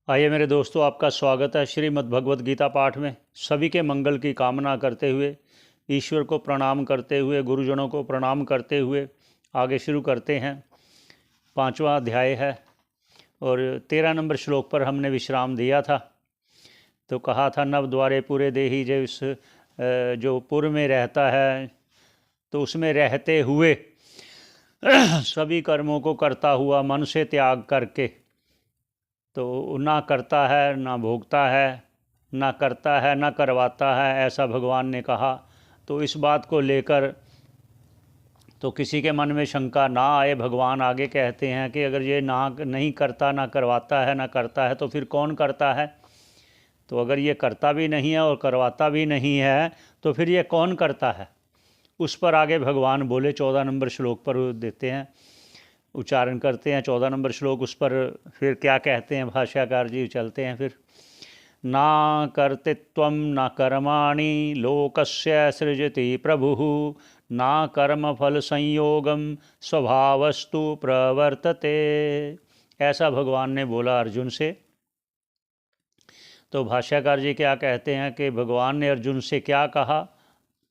आइए मेरे दोस्तों, आपका स्वागत है श्रीमद् भगवत गीता पाठ में। सभी के मंगल की कामना करते हुए, ईश्वर को प्रणाम करते हुए, गुरुजनों को प्रणाम करते हुए आगे शुरू करते हैं। 5वां अध्याय है और 13 नंबर श्लोक पर हमने विश्राम दिया था। तो कहा था, नव द्वारे पूरे देही, जो पुर में रहता है तो उसमें रहते हुए सभी कर्मों को करता हुआ मन से त्याग करके, तो ना करता है ना भोगता है, ना करता है ना करवाता है, ऐसा भगवान ने कहा। तो इस बात को लेकर तो किसी के मन में शंका ना आए। भगवान आगे कहते हैं कि अगर ये ना नहीं करता, ना करवाता है, ना करता है, तो फिर कौन करता है? तो अगर ये करता भी नहीं है और करवाता भी नहीं है तो फिर ये कौन करता है? उस पर आगे भगवान बोले। 14 नंबर श्लोक पर देते हैं, उच्चारण करते हैं 14 नंबर श्लोक। उस पर फिर क्या कहते हैं भाष्यकार जी, चलते हैं फिर। ना कर्तृत्वं न कर्माणि लोकस्य सृजति प्रभुः, ना कर्मफल संयोगम स्वभावस्तु प्रवर्तते। ऐसा भगवान ने बोला अर्जुन से। तो भाष्यकार जी क्या कहते हैं कि भगवान ने अर्जुन से क्या कहा,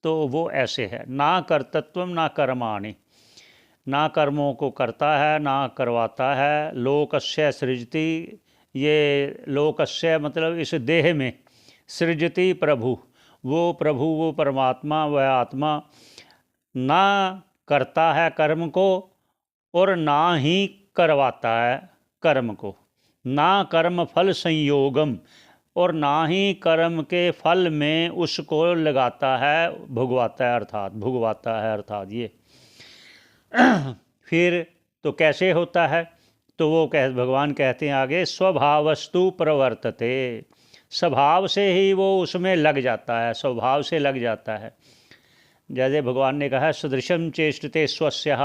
तो वो ऐसे है, ना कर्तृत्वम ना कर्माणि, ना कर्मों को करता है ना करवाता है। लोकस्य सृजति, ये लोकस्य मतलब इस देह में, सृजति प्रभु, वो प्रभु, वो परमात्मा, वह आत्मा ना करता है कर्म को और ना ही करवाता है कर्म को। ना कर्म फल संयोगम, और ना ही कर्म के फल में उसको लगाता है, भुगवाता है, अर्थात भुगवाता है, अर्थात ये फिर तो कैसे होता है? तो वो भगवान कहते हैं आगे, स्वभावस्तु प्रवर्तते, स्वभाव से ही वो उसमें लग जाता है, स्वभाव से लग जाता है। जैसे भगवान ने कहा, सदृशम चेष्टते स्वस्य,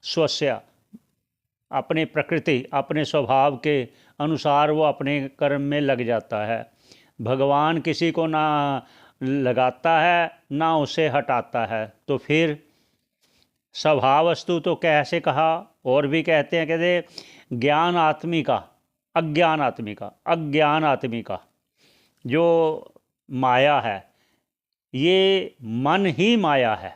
स्वस्य अपने प्रकृति, अपने स्वभाव के अनुसार वो अपने कर्म में लग जाता है। भगवान किसी को ना लगाता है ना उसे हटाता है। तो फिर स्वभावस्तु तो कैसे कहा? और भी कहते हैं, कहते ज्ञान आत्मिका, अज्ञान आत्मिका, अज्ञान आत्मिका जो माया है, ये मन ही माया है।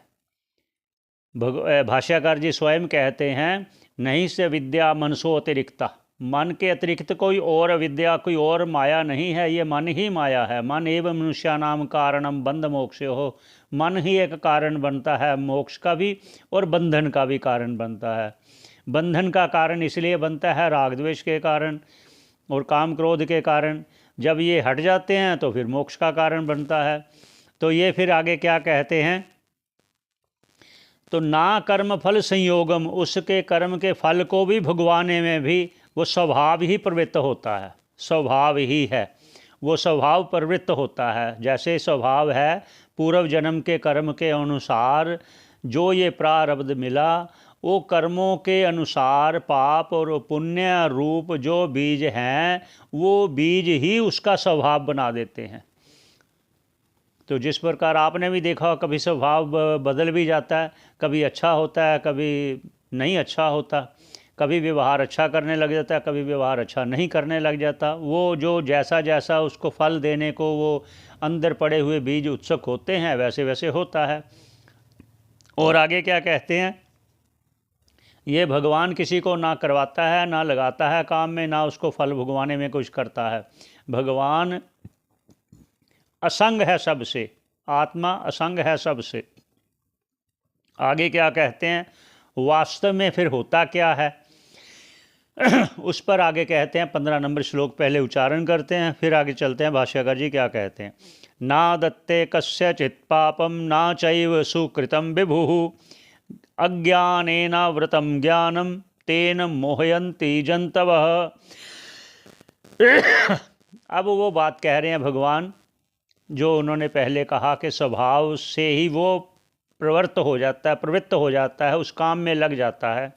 भाष्यकार जी स्वयं कहते हैं, नहीं से विद्या मनसो अतिरिक्ता, मन के अतिरिक्त कोई और विद्या, कोई और माया नहीं है, ये मन ही माया है। मन एवं मनुष्यानाम कारणम बंध मोक्ष हो, मन ही एक कारण बनता है मोक्ष का भी और बंधन का भी कारण बनता है। बंधन का कारण इसलिए बनता है राग द्वेष के कारण और काम क्रोध के कारण। जब ये हट जाते हैं तो फिर मोक्ष का कारण बनता है। तो ये फिर आगे क्या कहते हैं, तो ना कर्म फल संयोगम, उसके कर्म के फल को भी भुगवाने में भी वो स्वभाव ही प्रवृत्त होता है, स्वभाव ही है, वो स्वभाव प्रवृत्त होता है। जैसे स्वभाव है पूर्व जन्म के कर्म के अनुसार जो ये प्रारब्ध मिला, वो कर्मों के अनुसार पाप और पुण्य रूप जो बीज हैं, वो बीज ही उसका स्वभाव बना देते हैं। तो जिस प्रकार आपने भी देखा, कभी स्वभाव बदल भी जाता है, कभी अच्छा होता है, कभी नहीं अच्छा होता, कभी व्यवहार अच्छा करने लग जाता है, कभी व्यवहार अच्छा नहीं करने लग जाता। वो जो जैसा जैसा उसको फल देने को वो अंदर पड़े हुए बीज उत्सुक होते हैं, वैसे वैसे होता है। और आगे क्या कहते हैं, ये भगवान किसी को ना करवाता है ना लगाता है काम में, ना उसको फल भुगवाने में कुछ करता है। भगवान असंग है सबसे, आत्मा असंग है सबसे। आगे क्या कहते हैं, वास्तव में फिर होता क्या है उस पर आगे कहते हैं। 15 नंबर श्लोक पहले उच्चारण करते हैं, फिर आगे चलते हैं भाष्यकार जी क्या कहते हैं। ना दत्ते कस्यचित् पापम ना चैव सुकृतं विभुः, अज्ञानेनावृतं ज्ञानं तेन मोहयन्ति जन्तवः। अब वो बात कह रहे हैं भगवान, जो उन्होंने पहले कहा कि स्वभाव से ही वो प्रवृत्त हो जाता है, प्रवृत्त हो जाता है, उस काम में लग जाता है।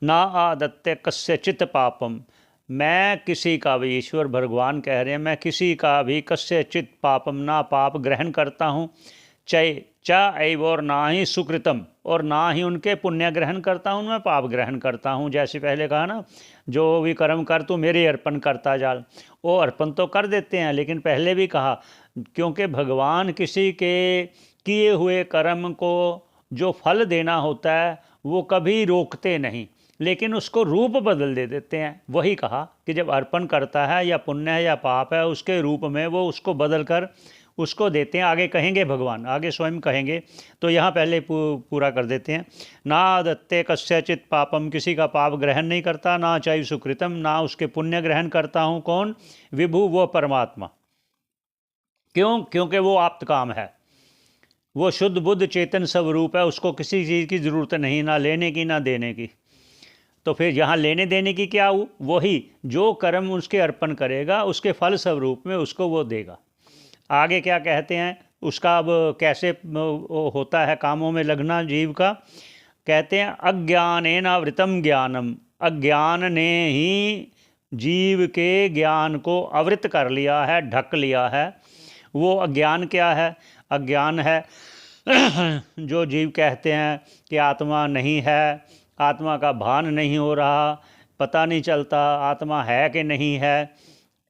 ना आदत्य कस्यचित् पापम, मैं किसी का भी, ईश्वर भगवान कह रहे हैं, मैं किसी का भी कस्यचित् पापम, ना पाप ग्रहण करता हूँ, चा एव, और ना ही सुकृतम, और ना ही उनके पुण्य ग्रहण करता हूँ, मैं पाप ग्रहण करता हूँ। जैसे पहले कहा ना, जो भी कर्म कर तू मेरे अर्पण करता जा। वो अर्पण तो कर देते हैं, लेकिन पहले भी कहा, क्योंकि भगवान किसी के किए हुए कर्म को जो फल देना होता है वो कभी रोकते नहीं, लेकिन उसको रूप बदल दे देते हैं। वही कहा कि जब अर्पण करता है या पुण्य है या पाप है, उसके रूप में वो उसको बदल कर उसको देते हैं। आगे कहेंगे भगवान, आगे स्वयं कहेंगे, तो यहाँ पहले पूरा कर देते हैं। ना दत्ते कस्यचित पापम, किसी का पाप ग्रहण नहीं करता, ना चाहे सुकृतम, ना उसके पुण्य ग्रहण करता हूँ। कौन? विभु, वो परमात्मा। क्यों? क्योंकि वो आप्त काम है, वो शुद्ध बुद्ध चेतन स्वरूप है, उसको किसी चीज़ की ज़रूरत नहीं, ना लेने की ना देने की। तो फिर यहाँ लेने देने की क्या हो? वही जो कर्म उसके अर्पण करेगा उसके फल स्वरूप में उसको वो देगा। आगे क्या कहते हैं उसका, अब कैसे होता है कामों में लगना जीव का? कहते हैं अज्ञानेनावृतम ज्ञानम, अज्ञान ने ही जीव के ज्ञान को आवृत कर लिया है, ढक लिया है। वो अज्ञान क्या है? अज्ञान है जो जीव कहते हैं कि आत्मा नहीं है, आत्मा का भान नहीं हो रहा, पता नहीं चलता आत्मा है कि नहीं है।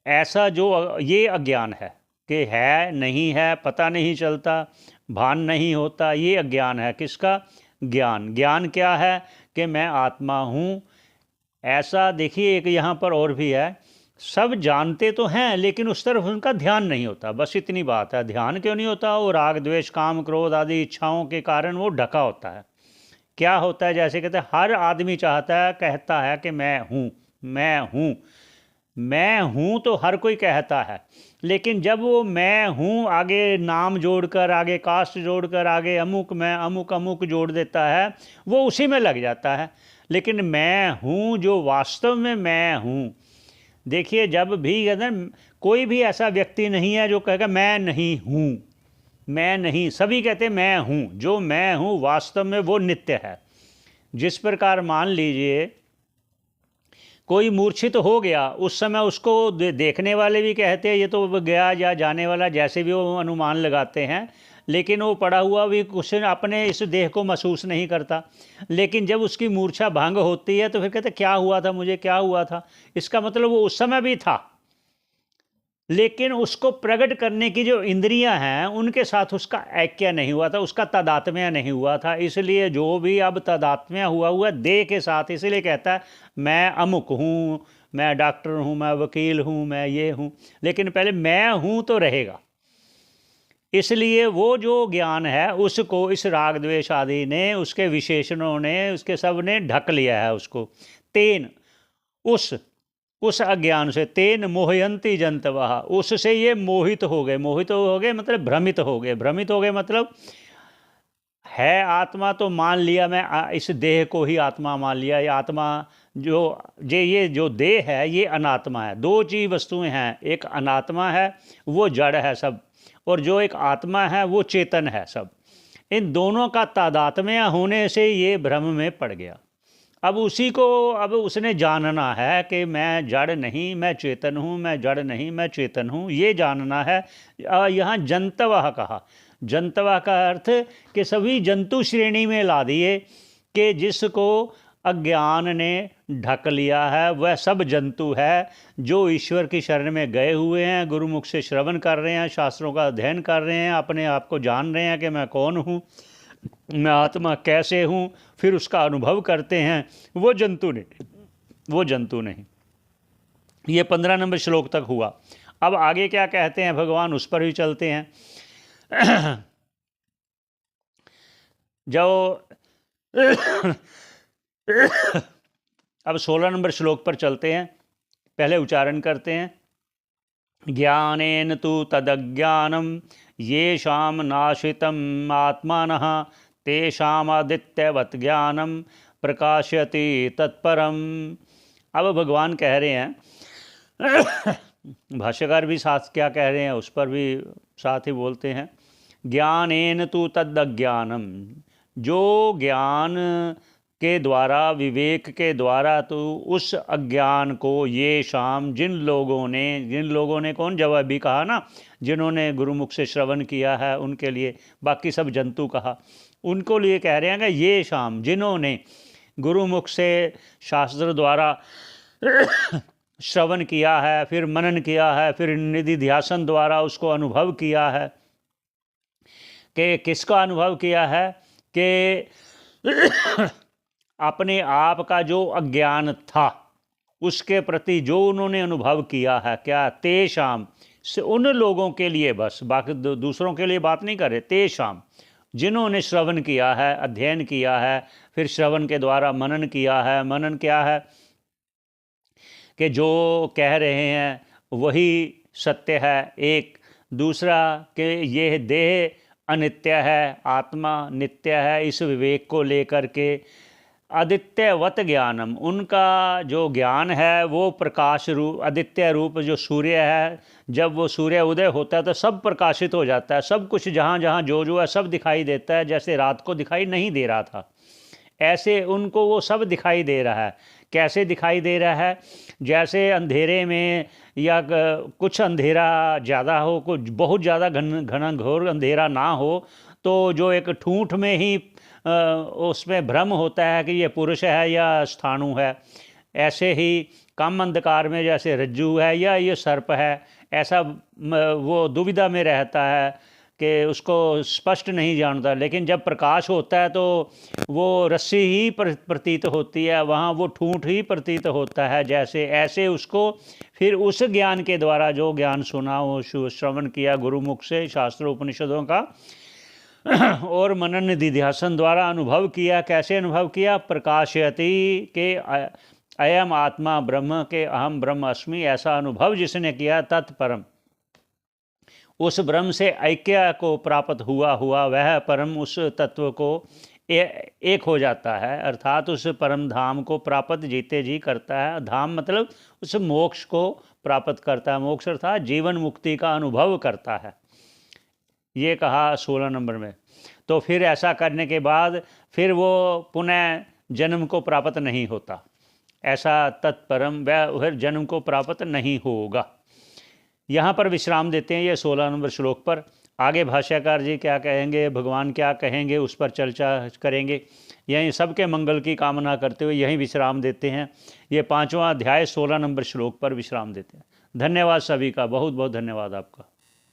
ऐसा जो ये अज्ञान है कि है नहीं है, पता नहीं चलता, भान नहीं होता, ये अज्ञान है। किसका? ज्ञान। ज्ञान क्या है? कि मैं आत्मा हूँ। ऐसा देखिए, एक यहाँ पर और भी है, सब जानते तो हैं लेकिन उस तरफ उनका ध्यान नहीं होता, बस इतनी बात है। ध्यान क्यों नहीं होता? वो राग द्वेष काम क्रोध आदि इच्छाओं के कारण वो ढका होता है। क्या होता है? जैसे कहते हैं हर आदमी चाहता है, कहता है कि मैं हूँ, मैं हूँ, मैं हूँ, तो हर कोई कहता है। लेकिन जब वो मैं हूँ आगे नाम जोड़कर, आगे कास्ट जोड़कर, आगे अमुक, मैं अमुक अमुक जोड़ देता है, वो उसी में लग जाता है। लेकिन मैं हूँ जो वास्तव में मैं हूँ, देखिए जब भी अगर कोई भी ऐसा व्यक्ति नहीं है जो कहेगा मैं नहीं हूँ, मैं नहीं, सभी कहते मैं हूँ। जो मैं हूँ वास्तव में वो नित्य है। जिस प्रकार मान लीजिए कोई मूर्छित हो गया, उस समय उसको देखने वाले भी कहते हैं ये तो गया या जाने वाला, जैसे भी वो अनुमान लगाते हैं, लेकिन वो पड़ा हुआ भी कुछ अपने इस देह को महसूस नहीं करता। लेकिन जब उसकी मूर्छा भंग होती है तो फिर कहते क्या हुआ था मुझे, क्या हुआ था? इसका मतलब वो उस समय भी था, लेकिन उसको प्रकट करने की जो इंद्रियां हैं उनके साथ उसका ऐक्य नहीं हुआ था, उसका तादात्म्य नहीं हुआ था। इसलिए जो भी अब तादात्म्य हुआ देह के साथ, इसलिए कहता है मैं अमुक हूँ, मैं डॉक्टर हूँ, मैं वकील हूँ, मैं ये हूँ। लेकिन पहले मैं हूँ तो रहेगा। इसलिए वो जो ज्ञान है उसको इस राग द्वेष आदि ने, उसके विशेषणों ने, उसके सब ने ढक लिया है उसको। तेन, उस अज्ञान से, तेन मोहयंती जंतवः, उससे ये मोहित हो गए। मोहित हो गए मतलब भ्रमित हो गए। भ्रमित हो गए मतलब है आत्मा तो मान लिया, मैं इस देह को ही आत्मा मान लिया। ये आत्मा ये जो देह है ये अनात्मा है। दो चीज वस्तुएं हैं, एक अनात्मा है वो जड़ है सब, और जो एक आत्मा है वो चेतन है सब। इन दोनों का तादात्म्य होने से ये भ्रम में पड़ गया। अब उसी को अब उसने जानना है कि मैं जड़ नहीं मैं चेतन हूँ, मैं जड़ नहीं मैं चेतन हूँ, ये जानना है। यहाँ जंतवः कहा। जंतवः का अर्थ कि सभी जंतु श्रेणी में ला दिए, कि जिसको अज्ञान ने ढक लिया है वह सब जंतु है। जो ईश्वर की शरण में गए हुए हैं, गुरुमुख से श्रवण कर रहे हैं, शास्त्रों का अध्ययन कर रहे हैं, अपने आप को जान रहे हैं कि मैं कौन हूँ, मैं आत्मा कैसे हूँ, फिर उसका अनुभव करते हैं, वो जंतु नहीं। ये 15 नंबर श्लोक तक हुआ। अब आगे क्या कहते हैं भगवान, उस पर भी चलते हैं। जो अब 16 नंबर श्लोक पर चलते हैं, पहले उच्चारण करते हैं। ज्ञानेन तु तदज्ञानम येषां नाशितम् आत्मानः तेषामादित्यवत् ज्ञानम प्रकाशयति तत्परम। अब भगवान कह रहे हैं, भाष्यकार भी साथ क्या कह रहे हैं उस पर भी साथ ही बोलते हैं। ज्ञानेन तु तदज्ञानम, जो ज्ञान के द्वारा, विवेक के द्वारा तो उस अज्ञान को, ये शाम जिन लोगों ने कौन, जब अभी कहा ना, जिन्होंने गुरुमुख से श्रवण किया है उनके लिए, बाकी सब जंतु कहा, उनको लिए कह रहे हैं कि ये शाम जिन्होंने गुरुमुख से शास्त्र द्वारा श्रवण किया है, फिर मनन किया है, फिर निधि ध्यासन द्वारा उसको अनुभव किया है। कि किसका अनुभव किया है? कि अपने आप का जो अज्ञान था उसके प्रति जो उन्होंने अनुभव किया है, क्या? तेषाम, से उन लोगों के लिए, बस बाकी दूसरों के लिए बात नहीं कर रहे। तेषाम, जिन्होंने श्रवण किया है, अध्ययन किया है, फिर श्रवण के द्वारा मनन किया है। मनन क्या है? कि जो कह रहे हैं वही सत्य है एक। दूसरा कि यह देह अनित्य है, आत्मा नित्य है। इस विवेक को लेकर के आदित्यवत ज्ञानम, उनका जो ज्ञान है वो प्रकाश रूप, आदित्य रूप जो सूर्य है, जब वो सूर्य उदय होता है तो सब प्रकाशित हो जाता है, सब कुछ जहाँ जहाँ जो है सब दिखाई देता है। जैसे रात को दिखाई नहीं दे रहा था, ऐसे उनको वो सब दिखाई दे रहा है। कैसे दिखाई दे रहा है? जैसे अंधेरे में या कुछ अंधेरा ज़्यादा हो, कुछ बहुत ज़्यादा घना घोर अंधेरा ना हो, तो जो एक ठूंठ में ही उसमें भ्रम होता है कि ये पुरुष है या स्थाणु है। ऐसे ही कम अंधकार में जैसे रज्जू है या ये सर्प है, ऐसा वो दुविधा में रहता है कि उसको स्पष्ट नहीं जानता। लेकिन जब प्रकाश होता है तो वो रस्सी ही प्रतीत होती है, वहाँ वो ठूंठ ही प्रतीत होता है। जैसे ऐसे उसको फिर उस ज्ञान के द्वारा, जो ज्ञान सुना वो श्रवण किया गुरुमुख से शास्त्र उपनिषदों का और मनन निधिध्यासन द्वारा अनुभव किया। कैसे अनुभव किया? प्रकाशयति के अयम आत्मा ब्रह्म, के अहम ब्रह्म अस्मि, ऐसा अनुभव जिसने किया, तत्परम, उस ब्रह्म से ऐक्य को प्राप्त हुआ वह परम उस तत्व को एक हो जाता है। अर्थात उस परम धाम को प्राप्त जीते जी करता है। धाम मतलब उस मोक्ष को प्राप्त करता है। मोक्ष अर्थात जीवन मुक्ति का अनुभव करता है। ये कहा 16 नंबर में। तो फिर ऐसा करने के बाद फिर वो पुनः जन्म को प्राप्त नहीं होता। ऐसा तत्परम, वह फिर जन्म को प्राप्त नहीं होगा। यहाँ पर विश्राम देते हैं ये 16 नंबर श्लोक पर। आगे भाष्यकार जी क्या कहेंगे, भगवान क्या कहेंगे, उस पर चर्चा करेंगे। यहीं सबके मंगल की कामना करते हुए यहीं विश्राम देते हैं। ये 5वां अध्याय 16 नंबर श्लोक पर विश्राम देते हैं। धन्यवाद सभी का, बहुत बहुत धन्यवाद आपका।